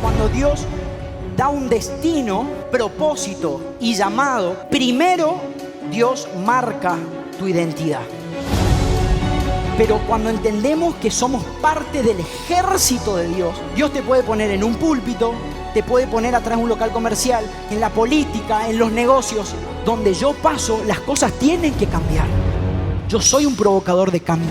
Cuando Dios da un destino, propósito y llamado, primero Dios marca tu identidad. Pero cuando entendemos que somos parte del ejército de Dios, Dios te puede poner en un púlpito, te puede poner atrás de un local comercial, en la política, en los negocios. Donde yo paso, las cosas tienen que cambiar. Yo soy un provocador de cambio.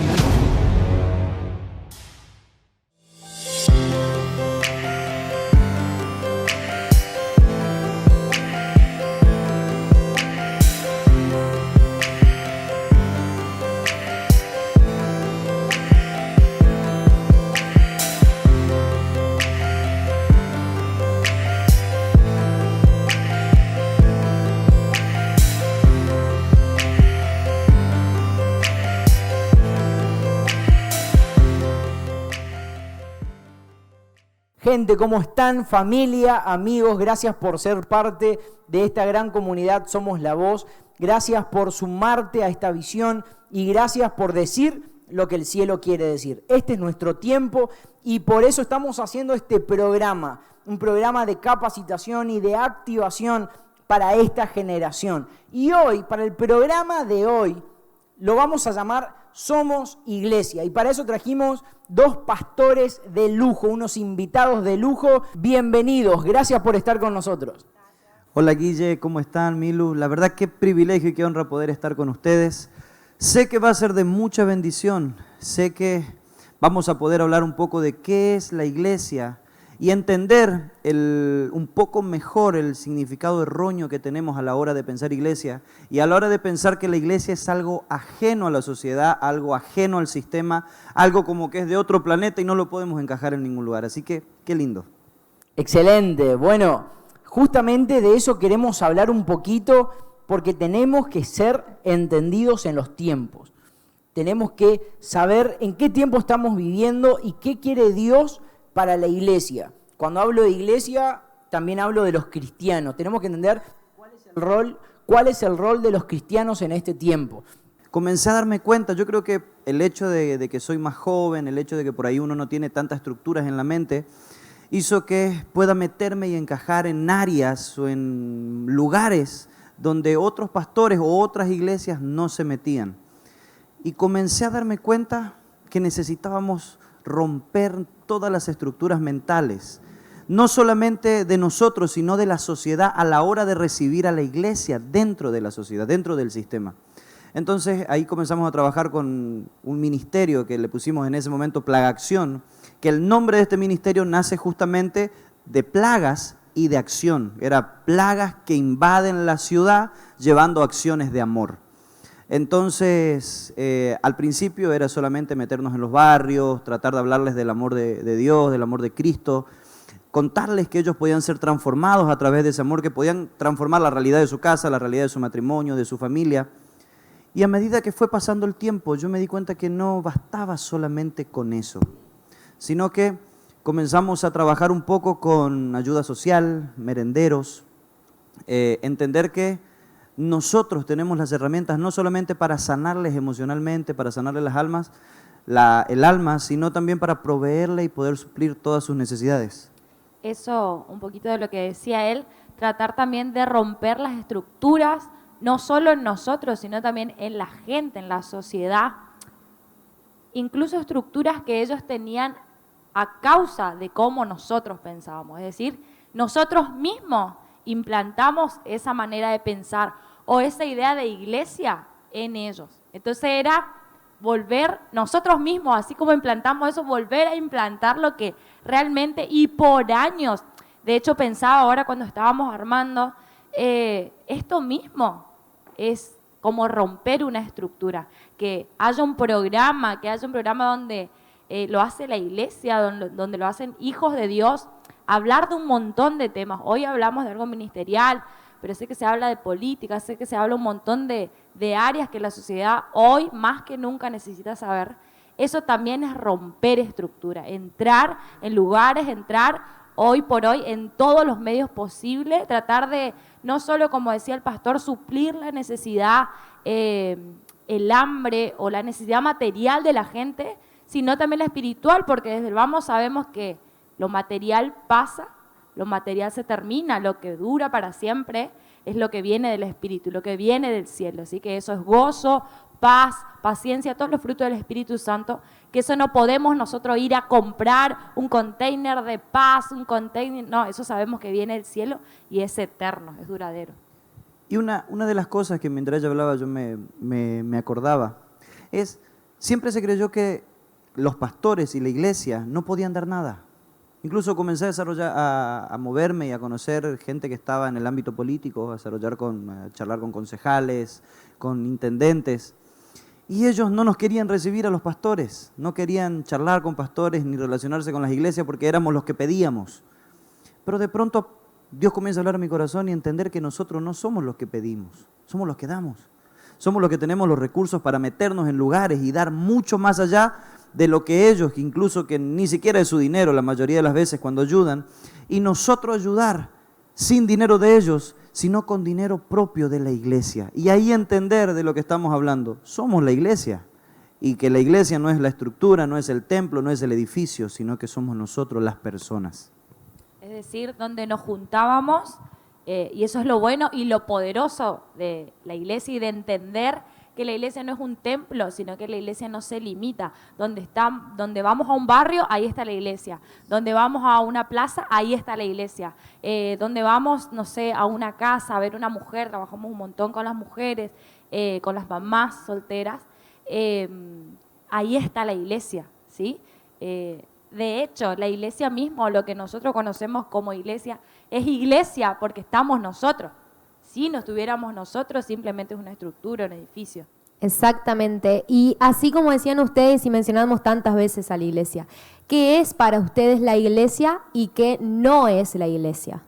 Gente, ¿cómo están? Familia, amigos, gracias por ser parte de esta gran comunidad Somos la Voz. Gracias por sumarte a esta visión y gracias por decir lo que el cielo quiere decir. Este es nuestro tiempo y por eso estamos haciendo este programa, un programa de capacitación y de activación para esta generación. Y hoy, para el programa de hoy, lo vamos a llamar Somos Iglesia. Y para eso trajimos dos pastores de lujo, unos invitados de lujo. Bienvenidos, gracias por estar con nosotros. Hola Guille, ¿cómo están? Milu, la verdad qué privilegio y qué honra poder estar con ustedes. Sé que va a ser de mucha bendición, sé que vamos a poder hablar un poco de qué es la iglesia y entender un poco mejor el significado erróneo que tenemos a la hora de pensar iglesia y a la hora de pensar que la iglesia es algo ajeno a la sociedad, algo ajeno al sistema, algo como que es de otro planeta y no lo podemos encajar en ningún lugar. Así que, qué lindo. Excelente. Bueno, justamente de eso queremos hablar un poquito porque tenemos que ser entendidos en los tiempos. Tenemos que saber en qué tiempo estamos viviendo y qué quiere Dios para la iglesia. Cuando hablo de iglesia, también hablo de los cristianos. Tenemos que entender cuál es el rol de los cristianos en este tiempo. Comencé a darme cuenta, yo creo que el hecho de que soy más joven, el hecho de que por ahí uno no tiene tantas estructuras en la mente, hizo que pueda meterme y encajar en áreas o en lugares donde otros pastores o otras iglesias no se metían. Y comencé a darme cuenta que necesitábamos romper todas las estructuras mentales, no solamente de nosotros, sino de la sociedad a la hora de recibir a la iglesia dentro de la sociedad, dentro del sistema. Entonces ahí comenzamos a trabajar con un ministerio que le pusimos en ese momento Plaga Acción, que el nombre de este ministerio nace justamente de plagas y de acción. Era plagas que invaden la ciudad llevando acciones de amor. Entonces, al principio era solamente meternos en los barrios, tratar de hablarles del amor de Dios, del amor de Cristo, contarles que ellos podían ser transformados a través de ese amor, que podían transformar la realidad de su casa, la realidad de su matrimonio, de su familia. Y a medida que fue pasando el tiempo, yo me di cuenta que no bastaba solamente con eso, sino que comenzamos a trabajar un poco con ayuda social, merenderos, entender que nosotros tenemos las herramientas no solamente para sanarles emocionalmente, para sanarles las almas, el alma, sino también para proveerle y poder suplir todas sus necesidades. Eso, un poquito de lo que decía él, tratar también de romper las estructuras, no solo en nosotros, sino también en la gente, en la sociedad. Incluso estructuras que ellos tenían a causa de cómo nosotros pensábamos. Es decir, nosotros mismos implantamos esa manera de pensar o esa idea de iglesia en ellos. Entonces era volver nosotros mismos, así como implantamos eso, volver a implantar lo que realmente y por años. De hecho, pensaba ahora cuando estábamos armando, esto mismo es como romper una estructura, que haya un programa donde lo hace la iglesia, donde lo hacen hijos de Dios, hablar de un montón de temas. Hoy hablamos de algo ministerial, pero sé que se habla de política, sé que se habla un montón de áreas que la sociedad hoy más que nunca necesita saber. Eso también es romper estructura, entrar en lugares, entrar hoy por hoy en todos los medios posibles, tratar de, no solo como decía el pastor, suplir la necesidad, el hambre o la necesidad material de la gente, sino también la espiritual, porque desde el vamos sabemos que lo material pasa, lo material se termina, lo que dura para siempre es lo que viene del Espíritu, lo que viene del cielo. Así que eso es gozo, paz, paciencia, todos los frutos del Espíritu Santo, que eso no podemos nosotros ir a comprar un container de paz, un container, no, eso sabemos que viene del cielo y es eterno, es duradero. Y una de las cosas que mientras ella hablaba yo me acordaba es, siempre se creyó que los pastores y la iglesia no podían dar nada. Incluso comencé a desarrollar, a moverme y a conocer gente que estaba en el ámbito político, a charlar con concejales, con intendentes. Y ellos no nos querían recibir a los pastores, no querían charlar con pastores ni relacionarse con las iglesias porque éramos los que pedíamos. Pero de pronto Dios comienza a hablar a mi corazón y entender que nosotros no somos los que pedimos, somos los que damos. Somos los que tenemos los recursos para meternos en lugares y dar mucho más allá de lo que ellos, incluso que ni siquiera es su dinero la mayoría de las veces cuando ayudan, y nosotros ayudar sin dinero de ellos, sino con dinero propio de la iglesia. Y ahí entender de lo que estamos hablando, somos la iglesia, y que la iglesia no es la estructura, no es el templo, no es el edificio, sino que somos nosotros las personas. Es decir, donde nos juntábamos, y eso es lo bueno y lo poderoso de la iglesia y de entender que la iglesia no es un templo, sino que la iglesia no se limita. Donde vamos a un barrio, ahí está la iglesia. Donde vamos a una plaza, ahí está la iglesia. Donde vamos, no sé, a una casa, a ver una mujer, trabajamos un montón con las mujeres, con las mamás solteras, ahí está la iglesia, ¿sí? De hecho, la iglesia misma, lo que nosotros conocemos como iglesia, es iglesia porque estamos nosotros. Si no estuviéramos nosotros, simplemente es una estructura, un edificio. Exactamente. Y así como decían ustedes y mencionamos tantas veces a la iglesia, ¿qué es para ustedes la iglesia y qué no es la iglesia?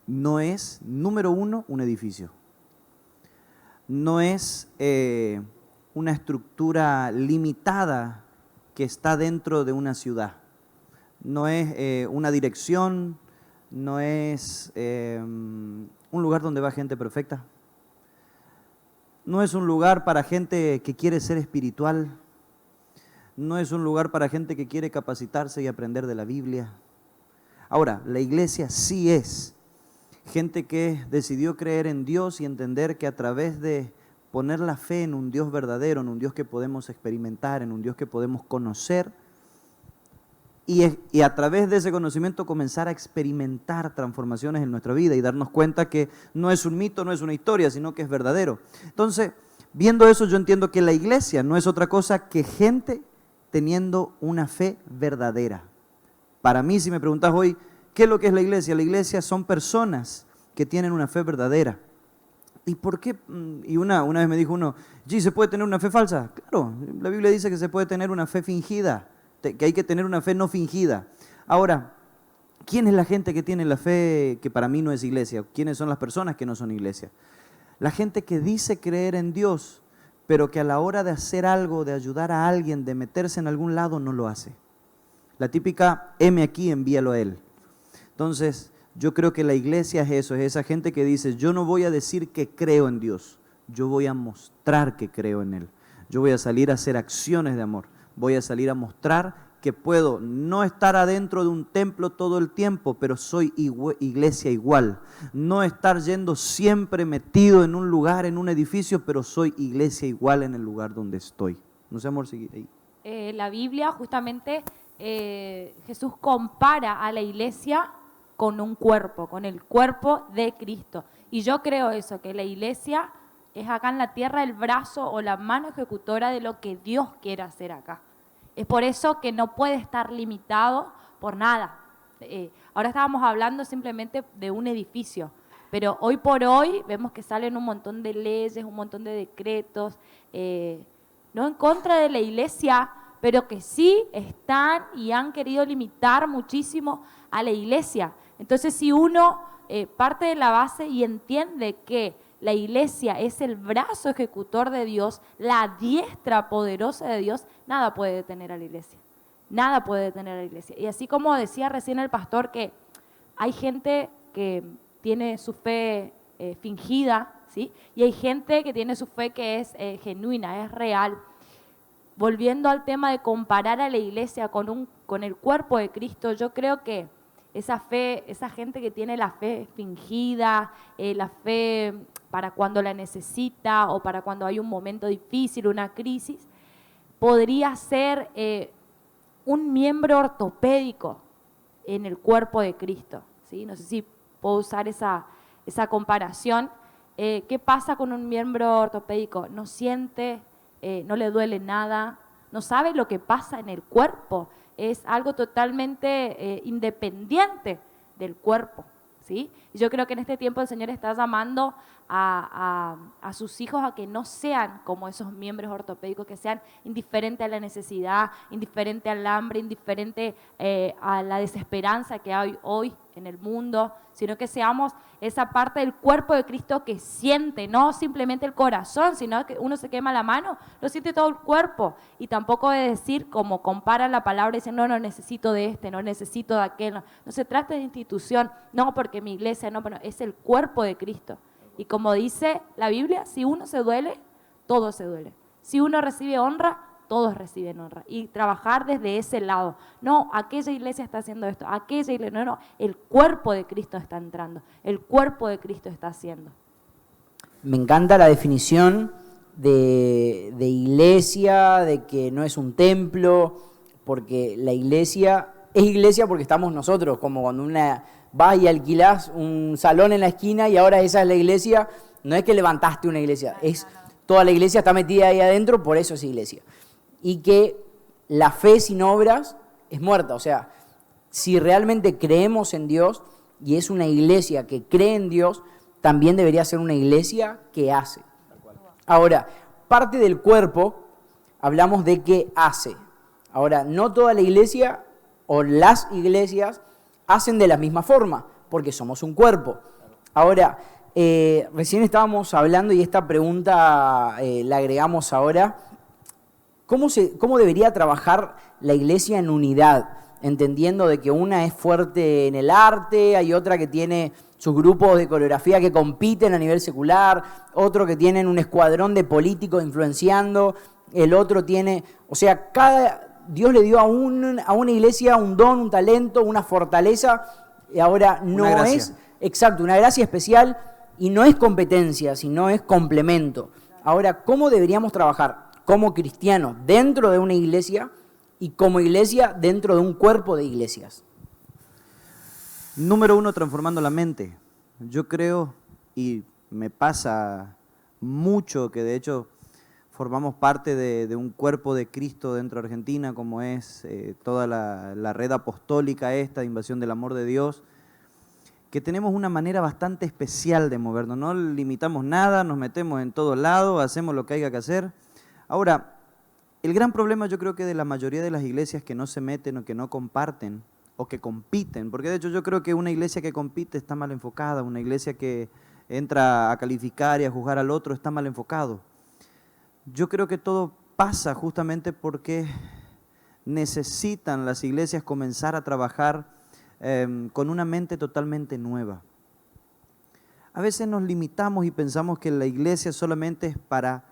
No es, número uno, un edificio. No es una estructura limitada que está dentro de una ciudad. No es una dirección, no es un lugar donde va gente perfecta. No es un lugar para gente que quiere ser espiritual. No es un lugar para gente que quiere capacitarse y aprender de la Biblia. Ahora, la iglesia sí es gente que decidió creer en Dios y entender que a través de poner la fe en un Dios verdadero, en un Dios que podemos experimentar, en un Dios que podemos conocer, y a través de ese conocimiento comenzar a experimentar transformaciones en nuestra vida y darnos cuenta que no es un mito, no es una historia, sino que es verdadero. Entonces, viendo eso, yo entiendo que la iglesia no es otra cosa que gente teniendo una fe verdadera. Para mí, si me preguntas hoy, ¿qué es lo que es la iglesia? La iglesia son personas que tienen una fe verdadera. ¿Y por qué? Y una vez me dijo uno, ¿se puede tener una fe falsa? Claro, la Biblia dice que se puede tener una fe fingida, que hay que tener una fe no fingida. Ahora, ¿quién es la gente que tiene la fe que para mí no es iglesia? ¿Quiénes son las personas que no son iglesia? La gente que dice creer en Dios, pero que a la hora de hacer algo, de ayudar a alguien, de meterse en algún lado, no lo hace. La típica, heme aquí, envíalo a Él. Entonces, yo creo que la iglesia es eso, es esa gente que dice, yo no voy a decir que creo en Dios, yo voy a mostrar que creo en Él. Yo voy a salir a hacer acciones de amor, voy a salir a mostrar que puedo no estar adentro de un templo todo el tiempo, pero soy iglesia igual. No estar yendo siempre metido en un lugar, en un edificio, pero soy iglesia igual en el lugar donde estoy. No sé, amor, sigue ahí. La Biblia, justamente, Jesús compara a la iglesia con un cuerpo, con el cuerpo de Cristo. Y yo creo eso, que la iglesia es acá en la tierra el brazo o la mano ejecutora de lo que Dios quiere hacer acá. Es por eso que no puede estar limitado por nada. Ahora estábamos hablando simplemente de un edificio, pero hoy por hoy vemos que salen un montón de leyes, un montón de decretos, no en contra de la iglesia, pero que sí están y han querido limitar muchísimo a la iglesia. Entonces, si uno parte de la base y entiende que la iglesia es el brazo ejecutor de Dios, la diestra poderosa de Dios, nada puede detener a la iglesia. Nada puede detener a la iglesia. Y así como decía recién el pastor que hay gente que tiene su fe fingida, ¿sí? Y hay gente que tiene su fe que es genuina, es real. Volviendo al tema de comparar a la iglesia con el cuerpo de Cristo, yo creo que esa fe, esa gente que tiene la fe fingida, la fe para cuando la necesita o para cuando hay un momento difícil, una crisis, podría ser un miembro ortopédico en el cuerpo de Cristo, ¿sí? No sé si puedo usar esa comparación. ¿Qué pasa con un miembro ortopédico? No siente, no le duele nada, no sabe lo que pasa en el cuerpo, es algo totalmente independiente del cuerpo, ¿sí? Y yo creo que en este tiempo el Señor está llamando a sus hijos a que no sean como esos miembros ortopédicos, que sean indiferentes a la necesidad, indiferentes al hambre, indiferentes a la desesperanza que hay hoy en el mundo, sino que seamos esa parte del cuerpo de Cristo que siente, no simplemente el corazón, sino que uno se quema la mano, lo siente todo el cuerpo. Y tampoco de decir, como compara la palabra, dicen, no necesito de este, no necesito de aquel. No se trata de institución, no porque mi iglesia, no, pero es el cuerpo de Cristo. Y como dice la Biblia, si uno se duele, todo se duele. Si uno recibe honra, todos reciben honra. Y trabajar desde ese lado. No, aquella iglesia está haciendo esto, aquella iglesia, no, el cuerpo de Cristo está entrando, el cuerpo de Cristo está haciendo. Me encanta la definición de iglesia, de que no es un templo, porque la iglesia es iglesia porque estamos nosotros, como cuando vas y alquilás un salón en la esquina y ahora esa es la iglesia, no es que levantaste una iglesia, toda la iglesia está metida ahí adentro, por eso es iglesia. Y que la fe sin obras es muerta, o sea, si realmente creemos en Dios y es una iglesia que cree en Dios, también debería ser una iglesia que hace. Ahora, parte del cuerpo, hablamos de que hace. Ahora, no toda la iglesia o las iglesias hacen de la misma forma, porque somos un cuerpo. Ahora, recién estábamos hablando y esta pregunta la agregamos ahora. ¿Cómo debería trabajar la iglesia en unidad? Entendiendo de que una es fuerte en el arte, hay otra que tiene sus grupos de coreografía que compiten a nivel secular, otro que tienen un escuadrón de políticos influenciando, el otro tiene... O sea, Dios le dio a una iglesia un don, un talento, una fortaleza, y ahora no es... Exacto, una gracia especial, y no es competencia, sino es complemento. Ahora, ¿cómo deberíamos trabajar como cristianos dentro de una iglesia y como iglesia dentro de un cuerpo de iglesias? Número 1, transformando la mente. Yo creo, y me pasa mucho, que de hecho formamos parte de un cuerpo de Cristo dentro de Argentina, como es toda la red apostólica esta, de invasión del amor de Dios, que tenemos una manera bastante especial de movernos. No limitamos nada, nos metemos en todos lados, hacemos lo que haya que hacer. Ahora, el gran problema yo creo que de la mayoría de las iglesias que no se meten o que no comparten o que compiten, porque de hecho yo creo que una iglesia que compite está mal enfocada, una iglesia que entra a calificar y a juzgar al otro está mal enfocado. Yo creo que todo pasa justamente porque necesitan las iglesias comenzar a trabajar con una mente totalmente nueva. A veces nos limitamos y pensamos que la iglesia solamente es para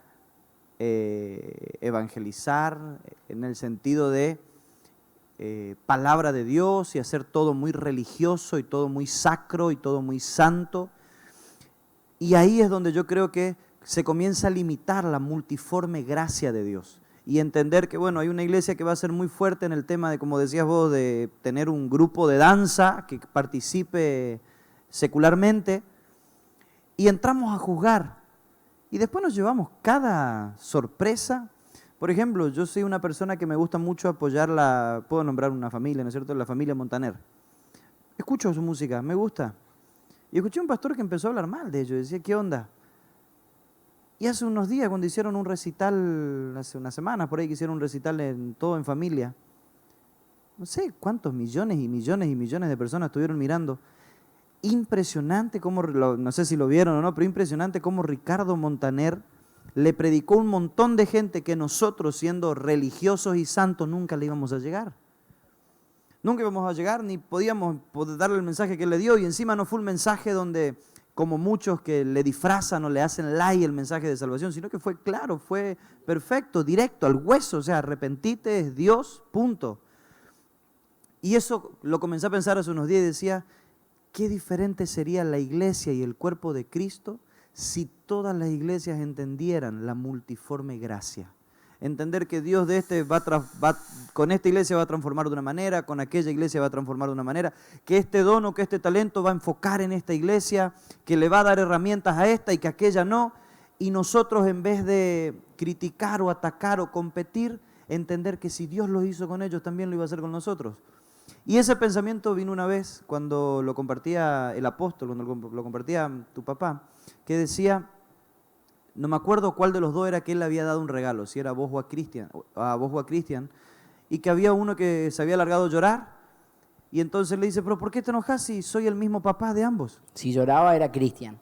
evangelizar en el sentido de palabra de Dios y hacer todo muy religioso y todo muy sacro y todo muy santo. Y ahí es donde yo creo que se comienza a limitar la multiforme gracia de Dios y entender que, bueno, hay una iglesia que va a ser muy fuerte en el tema de, como decías vos, de tener un grupo de danza que participe secularmente, y entramos a juzgar y después nos llevamos cada sorpresa. Por ejemplo, yo soy una persona que me gusta mucho apoyar puedo nombrar una familia, ¿no es cierto?, la familia Montaner. Escucho su música, me gusta. Y escuché un pastor que empezó a hablar mal de ellos, decía, ¿qué onda? Y hace unos días, cuando hicieron un recital, hace unas semanas por ahí que hicieron un recital todo en familia, no sé cuántos millones y millones y millones de personas estuvieron mirando. Impresionante cómo, no sé si lo vieron o no, pero impresionante cómo Ricardo Montaner le predicó a un montón de gente que nosotros, siendo religiosos y santos, nunca le íbamos a llegar. Nunca íbamos a llegar, ni podíamos darle el mensaje que él le dio, y encima no fue un mensaje donde, como muchos que le disfrazan o le hacen like el mensaje de salvación, sino que fue claro, fue perfecto, directo, al hueso, o sea, arrepentite, es Dios, punto. Y eso lo comencé a pensar hace unos días y decía, qué diferente sería la iglesia y el cuerpo de Cristo si todas las iglesias entendieran la multiforme gracia. Entender que Dios de con esta iglesia va a transformar de una manera, con aquella iglesia va a transformar de una manera, que este don o que este talento va a enfocar en esta iglesia, que le va a dar herramientas a esta y que aquella no. Y nosotros, en vez de criticar o atacar o competir, entender que si Dios lo hizo con ellos, también lo iba a hacer con nosotros. Y ese pensamiento vino una vez cuando lo compartía el apóstol, cuando lo compartía tu papá, que decía, no me acuerdo cuál de los dos era que él le había dado un regalo, si era a vos o a Cristian, y que había uno que se había largado a llorar, y entonces le dice, pero ¿por qué te enojas si soy el mismo papá de ambos? Si lloraba era Cristian.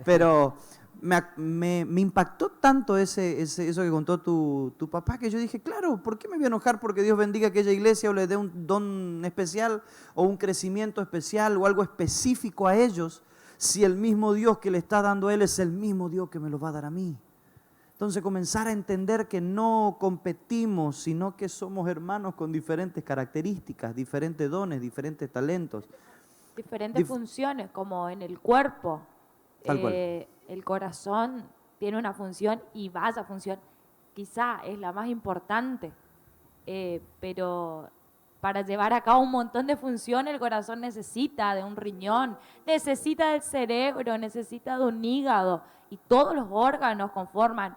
Pero me impactó tanto eso que contó tu papá, que yo dije, claro, ¿por qué me voy a enojar porque Dios bendiga a aquella iglesia o le dé un don especial o un crecimiento especial o algo específico a ellos, si el mismo Dios que le está dando a él es el mismo Dios que me lo va a dar a mí? Entonces comenzar a entender que no competimos, sino que somos hermanos con diferentes características, diferentes dones, diferentes talentos. Diferentes funciones, como en el cuerpo. Tal cual. El corazón tiene una función y vaya función, quizá es la más importante, pero para llevar a cabo un montón de funciones el corazón necesita de un riñón, necesita del cerebro, necesita de un hígado y todos los órganos conforman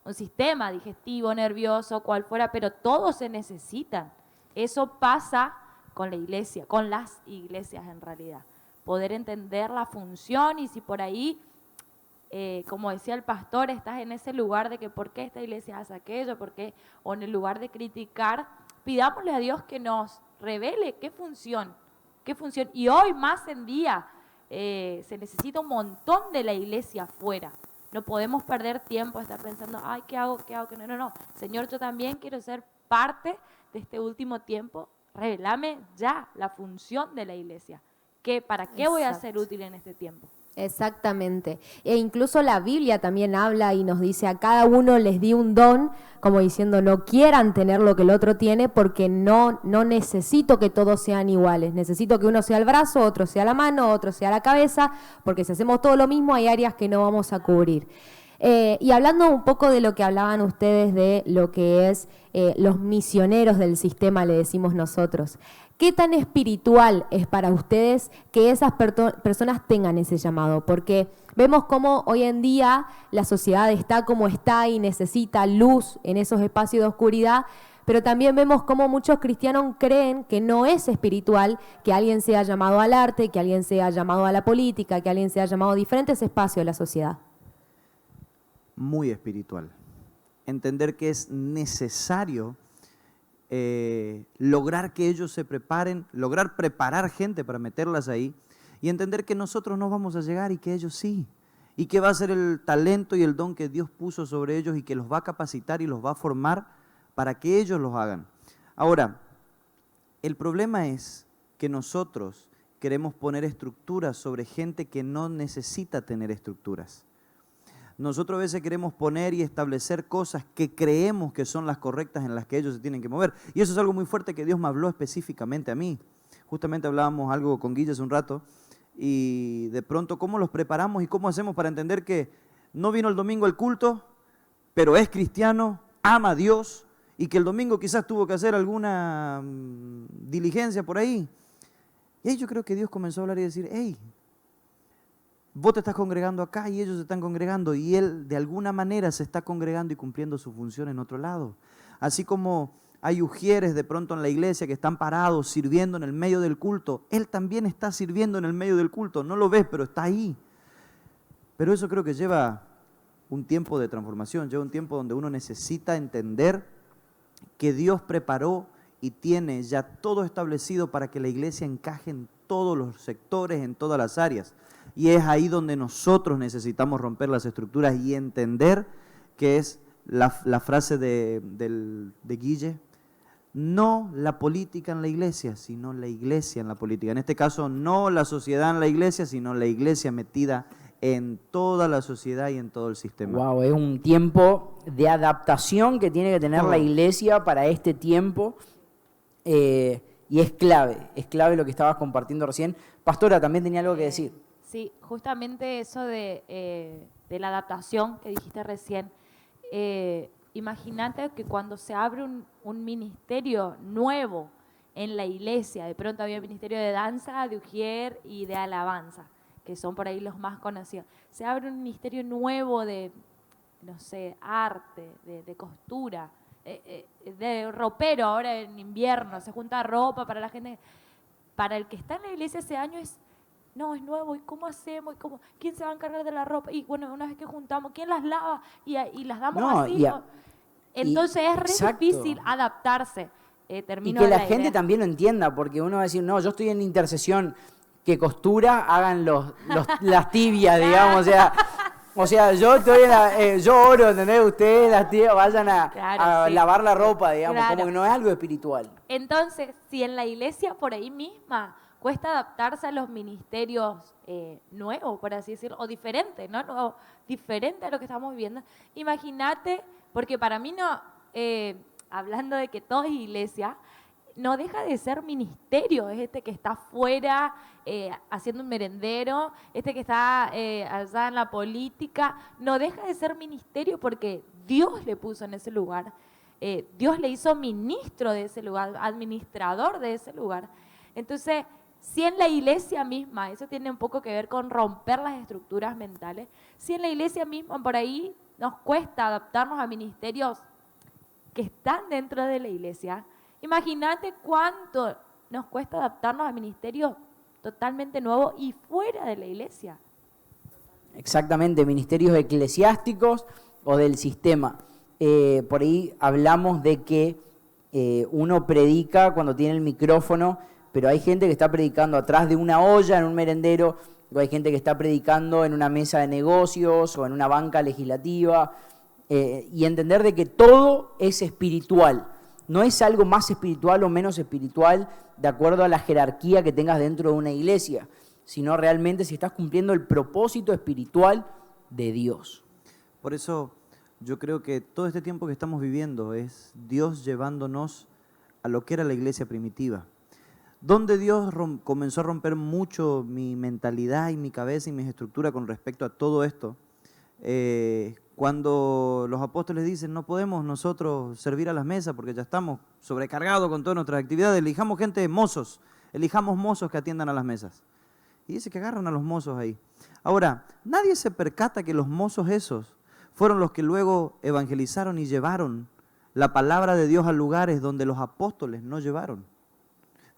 un sistema digestivo, nervioso, cual fuera, pero todos se necesitan. Eso pasa con la iglesia, con las iglesias en realidad. Poder entender la función y si por ahí, como decía el pastor, estás en ese lugar de que por qué esta iglesia hace aquello, por qué, o en el lugar de criticar, pidámosle a Dios que nos revele qué función. Y hoy más en día se necesita un montón de la iglesia afuera. No podemos perder tiempo a estar pensando, ay, ¿qué hago? No. Señor, yo también quiero ser parte de este último tiempo. Revelame ya la función de la iglesia. ¿Para qué voy a ser útil en este tiempo? Exactamente. E incluso la Biblia también habla y nos dice, a cada uno les di un don, como diciendo, no quieran tener lo que el otro tiene, porque no necesito que todos sean iguales. Necesito que uno sea el brazo, otro sea la mano, otro sea la cabeza, porque si hacemos todo lo mismo hay áreas que no vamos a cubrir. Y hablando un poco de lo que hablaban ustedes de lo que es los misioneros del sistema, le decimos nosotros. ¿Qué tan espiritual es para ustedes que esas personas tengan ese llamado? Porque vemos cómo hoy en día la sociedad está como está y necesita luz en esos espacios de oscuridad, pero también vemos cómo muchos cristianos creen que no es espiritual que alguien sea llamado al arte, que alguien sea llamado a la política, que alguien sea llamado a diferentes espacios de la sociedad. Muy espiritual. Entender que es necesario lograr que ellos se preparen, lograr preparar gente para meterlas ahí y entender que nosotros no vamos a llegar y que ellos sí. Y que va a ser el talento y el don que Dios puso sobre ellos y que los va a capacitar y los va a formar para que ellos los hagan. Ahora, el problema es que nosotros queremos poner estructuras sobre gente que no necesita tener estructuras. Nosotros a veces queremos poner y establecer cosas que creemos que son las correctas en las que ellos se tienen que mover. Y eso es algo muy fuerte que Dios me habló específicamente a mí. Justamente hablábamos algo con Guille hace un rato y de pronto cómo los preparamos y cómo hacemos para entender que no vino el domingo al culto, pero es cristiano, ama a Dios y que el domingo quizás tuvo que hacer alguna diligencia por ahí. Y ahí yo creo que Dios comenzó a hablar y decir, hey, vos te estás congregando acá y ellos se están congregando y él de alguna manera se está congregando y cumpliendo su función en otro lado. Así como hay ujieres de pronto en la iglesia que están parados sirviendo en el medio del culto, él también está sirviendo en el medio del culto. No lo ves, pero está ahí. Pero eso creo que lleva un tiempo de transformación, lleva un tiempo donde uno necesita entender que Dios preparó y tiene ya todo establecido para que la iglesia encaje en todos los sectores, en todas las áreas. Y es ahí donde nosotros necesitamos romper las estructuras y entender que es la frase de Guille, no la política en la iglesia, sino la iglesia en la política. En este caso, no la sociedad en la iglesia, sino la iglesia metida en toda la sociedad y en todo el sistema. Wow, es un tiempo de adaptación que tiene que tener la iglesia para este tiempo. y es clave lo que estabas compartiendo recién. Pastora, también tenía algo que decir. Sí, justamente eso de la adaptación que dijiste recién. Imagínate que cuando se abre un ministerio nuevo en la iglesia, de pronto había ministerio de danza, de ujier y de alabanza, que son por ahí los más conocidos. Se abre un ministerio nuevo de, no sé, arte, de costura, de ropero ahora en invierno, se junta ropa para la gente. Para el que está en la iglesia ese año es nuevo, ¿y cómo hacemos? ¿Quién se va a encargar de la ropa? Y bueno, una vez que juntamos, ¿quién las lava? Y las damos así. Entonces es re difícil adaptarse. Y que la gente también lo entienda, porque uno va a decir, no, yo estoy en intercesión, que costura, hagan las tibias, digamos, o sea, yo estoy yo oro, ¿entendés? Ustedes, las tibias, vayan a lavar la ropa, digamos, como que no es algo espiritual. Entonces, si en la iglesia por ahí misma cuesta adaptarse a los ministerios nuevos, por así decirlo, o diferentes, ¿no? Diferente a lo que estamos viviendo. Imagínate, porque para mí no, hablando de que todo es iglesia, no deja de ser ministerio, es este que está afuera haciendo un merendero, este que está allá en la política, no deja de ser ministerio porque Dios le puso en ese lugar, Dios le hizo ministro de ese lugar, administrador de ese lugar. Entonces, si en la iglesia misma, eso tiene un poco que ver con romper las estructuras mentales, si en la iglesia misma por ahí nos cuesta adaptarnos a ministerios que están dentro de la iglesia, imagínate cuánto nos cuesta adaptarnos a ministerios totalmente nuevos y fuera de la iglesia. Exactamente, ministerios eclesiásticos o del sistema. Por ahí hablamos de que uno predica cuando tiene el micrófono, pero hay gente que está predicando atrás de una olla en un merendero, o hay gente que está predicando en una mesa de negocios o en una banca legislativa, y entender de que todo es espiritual. No es algo más espiritual o menos espiritual de acuerdo a la jerarquía que tengas dentro de una iglesia, sino realmente si estás cumpliendo el propósito espiritual de Dios. Por eso yo creo que todo este tiempo que estamos viviendo es Dios llevándonos a lo que era la iglesia primitiva, donde Dios comenzó a romper mucho mi mentalidad y mi cabeza y mis estructuras con respecto a todo esto. Cuando los apóstoles dicen, no podemos nosotros servir a las mesas porque ya estamos sobrecargados con todas nuestras actividades, elijamos mozos que atiendan a las mesas. Y dice que agarran a los mozos ahí. Ahora, nadie se percata que los mozos esos fueron los que luego evangelizaron y llevaron la palabra de Dios a lugares donde los apóstoles no llevaron.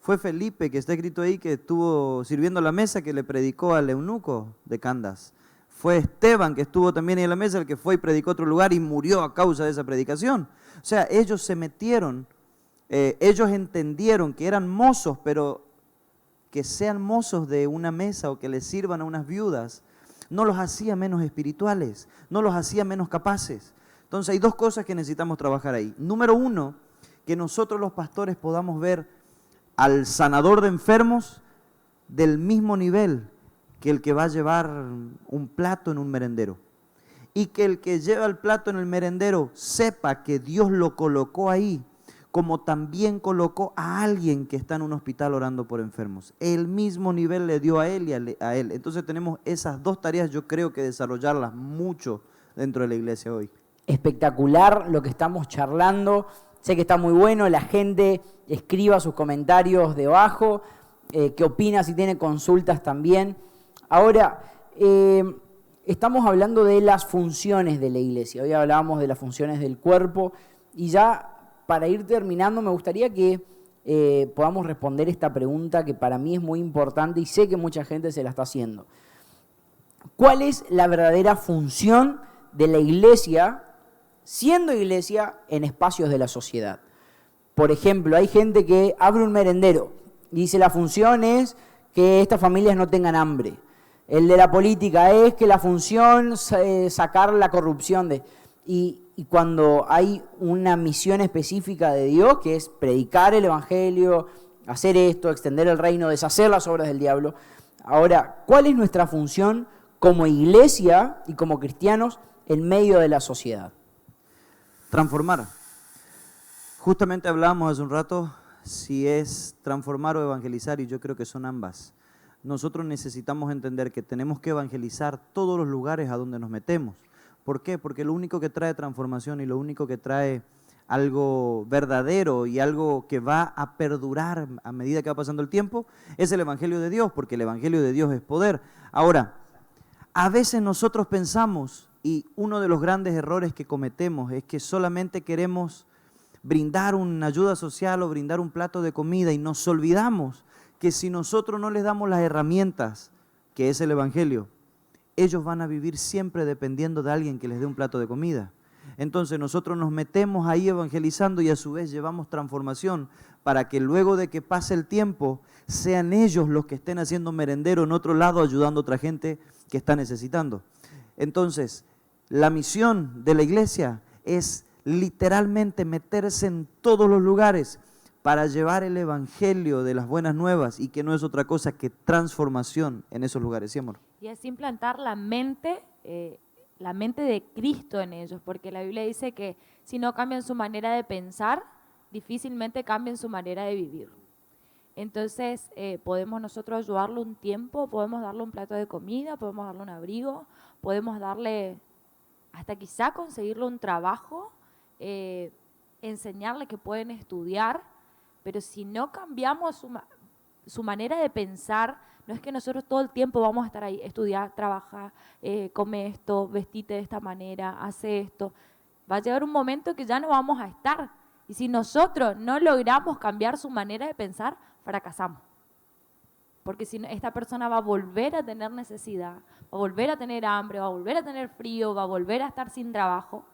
Fue Felipe, que está escrito ahí, que estuvo sirviendo a la mesa, que le predicó al eunuco de Candas. Fue Esteban, que estuvo también en la mesa, el que fue y predicó a otro lugar y murió a causa de esa predicación. O sea, ellos se metieron, ellos entendieron que eran mozos, pero que sean mozos de una mesa o que les sirvan a unas viudas, no los hacía menos espirituales, no los hacía menos capaces. Entonces hay dos cosas que necesitamos trabajar ahí. Número uno, que nosotros los pastores podamos ver al sanador de enfermos del mismo nivel que el que va a llevar un plato en un merendero. Y que el que lleva el plato en el merendero sepa que Dios lo colocó ahí, como también colocó a alguien que está en un hospital orando por enfermos. El mismo nivel le dio a él y a él. Entonces tenemos esas dos tareas, yo creo que desarrollarlas mucho dentro de la iglesia hoy. Espectacular lo que estamos charlando. Sé que está muy bueno, la gente escriba sus comentarios debajo, qué opina, si tiene consultas también. Ahora, estamos hablando de las funciones de la iglesia. Hoy hablábamos de las funciones del cuerpo y ya para ir terminando me gustaría que podamos responder esta pregunta que para mí es muy importante y sé que mucha gente se la está haciendo. ¿Cuál es la verdadera función de la iglesia, siendo iglesia, en espacios de la sociedad? Por ejemplo, hay gente que abre un merendero y dice la función es que estas familias no tengan hambre. El de la política es que la función es sacar la corrupción y cuando hay una misión específica de Dios, que es predicar el evangelio, hacer esto, extender el reino, deshacer las obras del diablo. Ahora, ¿cuál es nuestra función como iglesia y como cristianos en medio de la sociedad? Transformar. Justamente hablábamos hace un rato, si es transformar o evangelizar, y yo creo que son ambas. Nosotros necesitamos entender que tenemos que evangelizar todos los lugares a donde nos metemos. ¿Por qué? Porque lo único que trae transformación y lo único que trae algo verdadero y algo que va a perdurar a medida que va pasando el tiempo es el Evangelio de Dios, porque el Evangelio de Dios es poder. Ahora, a veces nosotros pensamos, y uno de los grandes errores que cometemos es que solamente queremos brindar una ayuda social o brindar un plato de comida y nos olvidamos que si nosotros no les damos las herramientas, que es el Evangelio, ellos van a vivir siempre dependiendo de alguien que les dé un plato de comida. Entonces nosotros nos metemos ahí evangelizando y a su vez llevamos transformación para que luego de que pase el tiempo sean ellos los que estén haciendo merendero en otro lado ayudando a otra gente que está necesitando. Entonces, la misión de la iglesia es literalmente meterse en todos los lugares para llevar el evangelio de las buenas nuevas y que no es otra cosa que transformación en esos lugares. ¿Sí, amor? Y es implantar la mente de Cristo en ellos, porque la Biblia dice que si no cambian su manera de pensar, difícilmente cambian su manera de vivir. Entonces, podemos nosotros ayudarle un tiempo, podemos darle un plato de comida, podemos darle un abrigo, podemos darle hasta quizá conseguirle un trabajo, enseñarle que pueden estudiar, pero si no cambiamos su manera de pensar, no es que nosotros todo el tiempo vamos a estar ahí, estudiar, trabajar, come esto, vestite de esta manera, hace esto. Va a llegar un momento que ya no vamos a estar. Y si nosotros no logramos cambiar su manera de pensar, fracasamos. Porque si no, esta persona va a volver a tener necesidad, va a volver a tener hambre, va a volver a tener frío, va a volver a estar sin trabajo.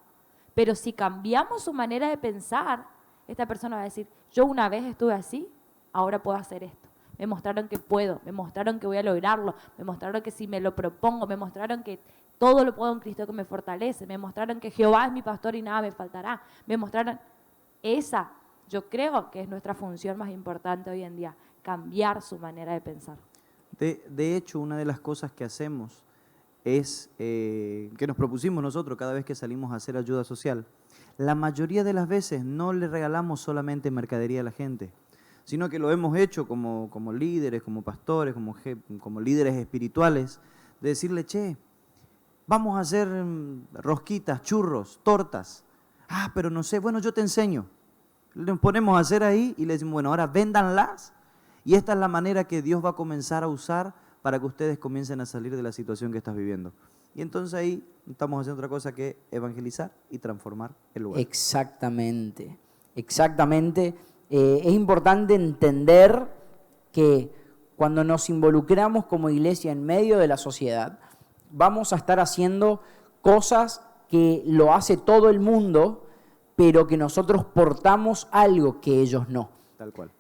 Pero si cambiamos su manera de pensar, esta persona va a decir, yo una vez estuve así, ahora puedo hacer esto. Me mostraron que puedo, me mostraron que voy a lograrlo, me mostraron que si me lo propongo, me mostraron que todo lo puedo en Cristo que me fortalece, me mostraron que Jehová es mi pastor y nada me faltará, me mostraron esa, yo creo que es nuestra función más importante hoy en día, cambiar su manera de pensar. De hecho, una de las cosas que hacemos es, que nos propusimos nosotros cada vez que salimos a hacer ayuda social, la mayoría de las veces no le regalamos solamente mercadería a la gente, sino que lo hemos hecho como líderes, como pastores, como líderes espirituales, de decirle, che, vamos a hacer rosquitas, churros, tortas. Ah, pero no sé, bueno, yo te enseño. Nos ponemos a hacer ahí y le decimos, bueno, ahora véndanlas. Y esta es la manera que Dios va a comenzar a usar para que ustedes comiencen a salir de la situación que estás viviendo. Y entonces ahí estamos haciendo otra cosa que evangelizar y transformar el lugar. Exactamente, exactamente. Es importante entender que cuando nos involucramos como iglesia en medio de la sociedad, vamos a estar haciendo cosas que lo hace todo el mundo, pero que nosotros portamos algo que ellos no. Tal cual.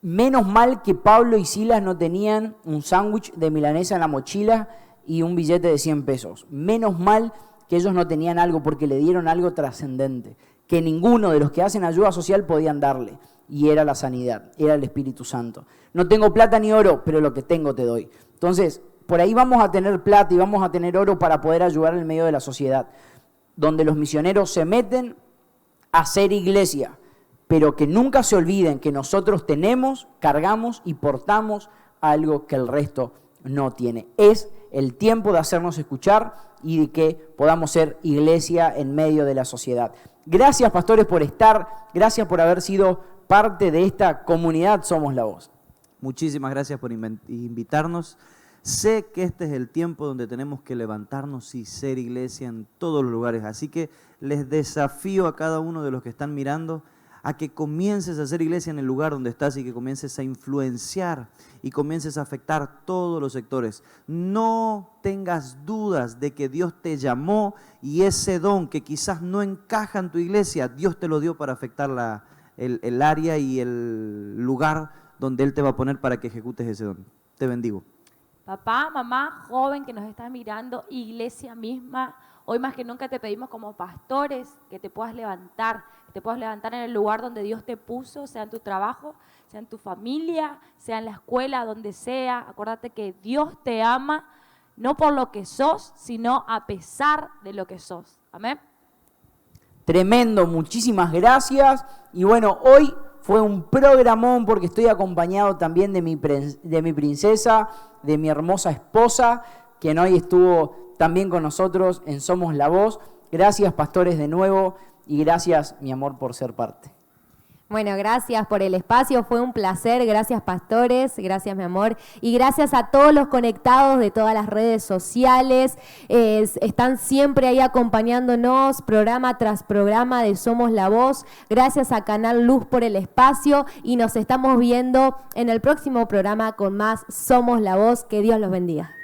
Menos mal que Pablo y Silas no tenían un sándwich de milanesa en la mochila y un billete de 100 pesos. Menos mal que ellos no tenían algo porque le dieron algo trascendente, que ninguno de los que hacen ayuda social podían darle, y era la sanidad, era el Espíritu Santo. No tengo plata ni oro, pero lo que tengo te doy. Entonces, por ahí vamos a tener plata y vamos a tener oro para poder ayudar en medio de la sociedad, donde los misioneros se meten a hacer iglesia, pero que nunca se olviden que nosotros tenemos, cargamos y portamos algo que el resto no tiene. Es el tiempo de hacernos escuchar y de que podamos ser iglesia en medio de la sociedad. Gracias, pastores, por estar, gracias por haber sido parte de esta comunidad Somos la Voz. Muchísimas gracias por invitarnos. Sé que este es el tiempo donde tenemos que levantarnos y ser iglesia en todos los lugares, así que les desafío a cada uno de los que están mirando a que comiences a hacer iglesia en el lugar donde estás y que comiences a influenciar y comiences a afectar todos los sectores. No tengas dudas de que Dios te llamó y ese don que quizás no encaja en tu iglesia, Dios te lo dio para afectar el área y el lugar donde Él te va a poner para que ejecutes ese don. Te bendigo. Papá, mamá, joven que nos está mirando, iglesia misma, hoy más que nunca te pedimos como pastores que te puedas levantar en el lugar donde Dios te puso, sea en tu trabajo, sea en tu familia, sea en la escuela, donde sea. Acuérdate que Dios te ama, no por lo que sos, sino a pesar de lo que sos. Amén. Tremendo, muchísimas gracias. Y bueno, hoy Fue un programón porque estoy acompañado también de mi princesa, de mi hermosa esposa, quien hoy estuvo también con nosotros en Somos la Voz. Gracias, pastores, de nuevo, y gracias, mi amor, por ser parte. Bueno, gracias por el espacio, fue un placer, gracias pastores, gracias mi amor, y gracias a todos los conectados de todas las redes sociales, están siempre ahí acompañándonos, programa tras programa de Somos la Voz, gracias a Canal Luz por el espacio, y nos estamos viendo en el próximo programa con más Somos la Voz, que Dios los bendiga.